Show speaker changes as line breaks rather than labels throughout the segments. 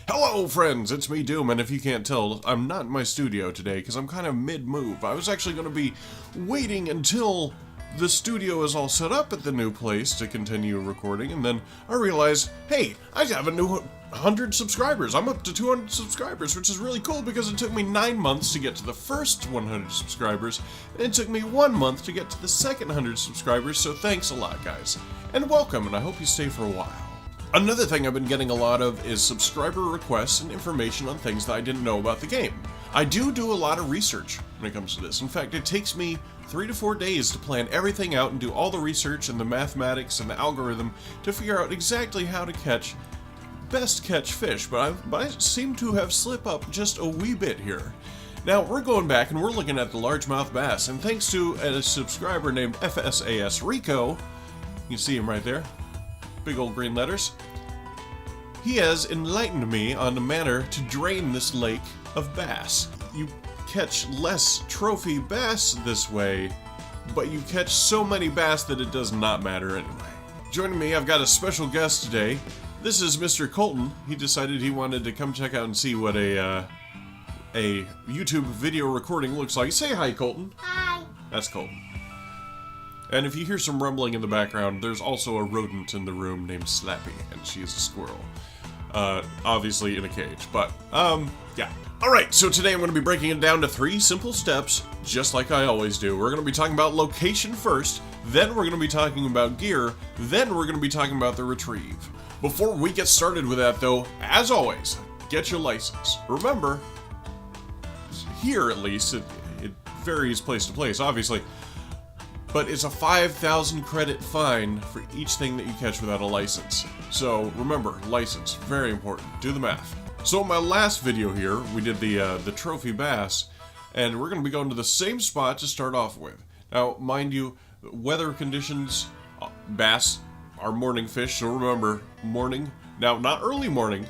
Hello friends, it's me Doom, and if you can't tell, I'm not in my studio today because I'm kind of mid-move. I was actually going to be waiting until the studio is all set up at the new place to continue recording, and then I realized, hey, I have a new 100 subscribers. I'm up to 200 subscribers, which is really cool because it took me 9 months to get to the first 100 subscribers, and it took me 1 month to get to the second 100 subscribers, so thanks a lot, guys. And welcome, and I hope you stay for a while. Another thing I've been getting a lot of is subscriber requests and information on things that I didn't know about the game. I do a lot of research when it comes to this. In fact, it takes me 3 to 4 days to plan everything out and do all the research and the mathematics and the algorithm to figure out exactly how to best catch fish, but I seem to have slipped up just a wee bit here. Now, we're going back and we're looking at the largemouth bass, and thanks to a subscriber named FSAS Rico, you can see him right there, big old green letters, he has enlightened me on the manner to drain this lake of bass. You catch less trophy bass this way, but you catch so many bass that it does not matter anyway. Joining me, I've got a special guest today. This is Mr. Colton. He decided he wanted to come check out and see what a YouTube video recording looks like. Say hi, Colton.
Hi.
That's Colton. And if you hear some rumbling in the background, there's also a rodent in the room named Slappy, and she is a squirrel. Obviously in a cage, but, yeah. Alright, so today I'm going to be breaking it down to 3 simple steps, just like I always do. We're going to be talking about location first, then we're going to be talking about gear, then we're going to be talking about the retrieve. Before we get started with that, though, as always, get your license. Remember, here at least, it varies place to place, obviously, but it's a 5,000 credit fine for each thing that you catch without a license. So remember, license, very important. Do the math. So in my last video here, we did the trophy bass, and we're going to be going to the same spot to start off with. Now, mind you, weather conditions, bass are morning fish, so remember, morning. Now, not early morning,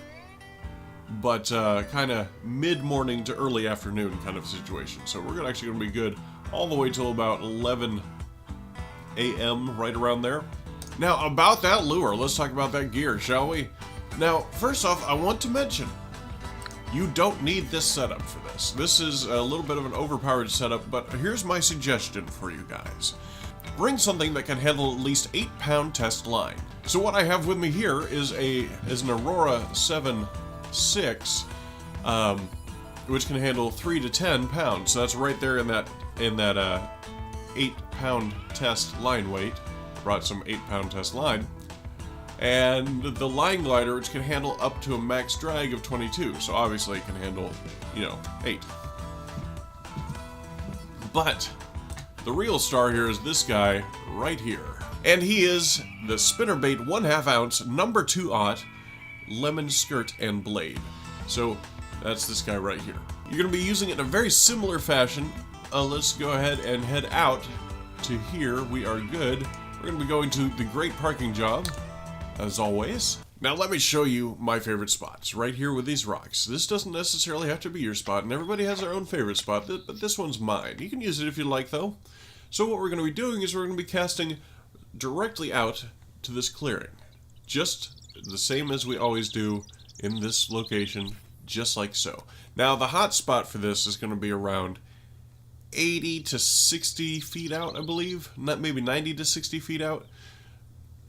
but kind of mid-morning to early afternoon kind of situation. So we're actually going to be good all the way till about 11 a.m., right around there. Now, about that lure, let's talk about that gear, shall we? Now, first off, I want to mention, you don't need this setup for this. This is a little bit of an overpowered setup, but here's my suggestion for you guys. Bring something that can handle at least 8-pound test line. So what I have with me here is an Aurora 7.6, which can handle 3 to 10 pounds. So that's right there in that 8-pound test line weight. Brought some 8-pound test line. And the line glider, which can handle up to a max drag of 22. So obviously it can handle, 8. But the real star here is this guy right here. And he is the Spinnerbait 1/2 ounce number 2/0 lemon skirt and blade. So that's this guy right here. You're going to be using it in a very similar fashion. Let's go ahead and head out to here. We are good. We're going to be going to the great parking job, as always. Now let me show you my favorite spots, right here with these rocks. This doesn't necessarily have to be your spot, and everybody has their own favorite spot, but this one's mine. You can use it if you like, though. So what we're going to be doing is we're going to be casting directly out to this clearing. Just the same as we always do in this location, just like so. Now the hot spot for this is going to be around 80 to 60 feet out, I believe. Not maybe 90 to 60 feet out.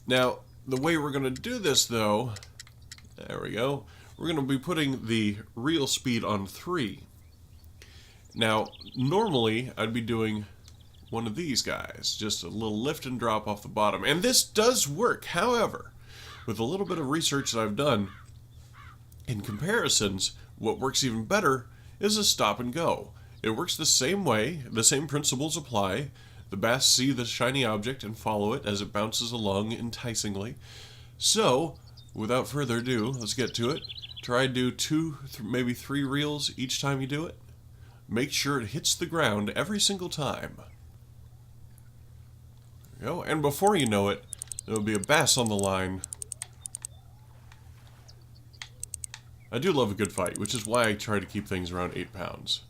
Now, the way we're going to do this, though, there we go. We're going to be putting the reel speed on 3. Now, normally, I'd be doing one of these guys. Just a little lift and drop off the bottom. And this does work. However, with a little bit of research that I've done, in comparisons, what works even better is a stop and go. It works the same way, the same principles apply. The bass see the shiny object and follow it as it bounces along enticingly. So, without further ado, let's get to it. Try to do 2, maybe 3 reels each time you do it. Make sure it hits the ground every single time. There we go. And before you know it, there'll be a bass on the line. I do love a good fight, which is why I try to keep things around 8 pounds.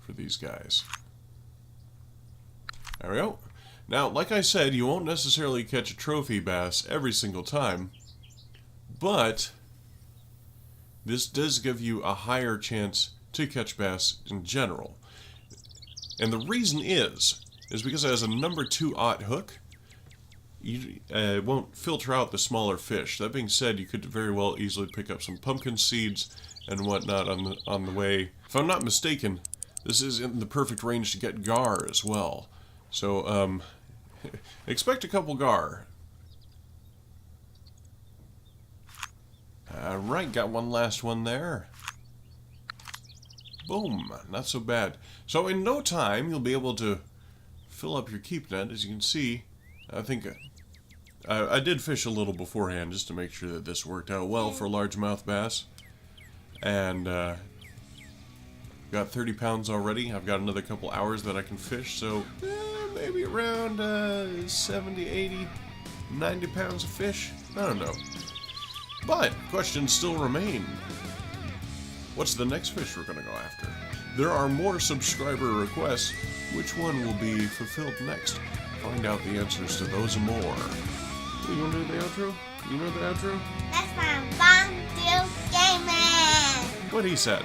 For these guys. There we go. Now, like I said, you won't necessarily catch a trophy bass every single time, but this does give you a higher chance to catch bass in general. And the reason is because it has a number 2/0 hook. It won't filter out the smaller fish. That being said, you could very well easily pick up some pumpkin seeds and whatnot on the way. If I'm not mistaken, this is in the perfect range to get gar as well. So expect a couple gar. Alright, got one last one there. Boom, not so bad. So in no time, you'll be able to fill up your keep net. As you can see, I think I did fish a little beforehand just to make sure that this worked out well for largemouth bass. And got 30 pounds already. I've got another couple hours that I can fish, so maybe around 70, 80, 90 pounds of fish. I don't know. But questions still remain. What's the next fish we're going to go after? There are more subscriber requests. Which one will be fulfilled next? Find out the answers to those and more. You want to do the outro? You know the outro?
That's my VonDOOM gaming.
What he said.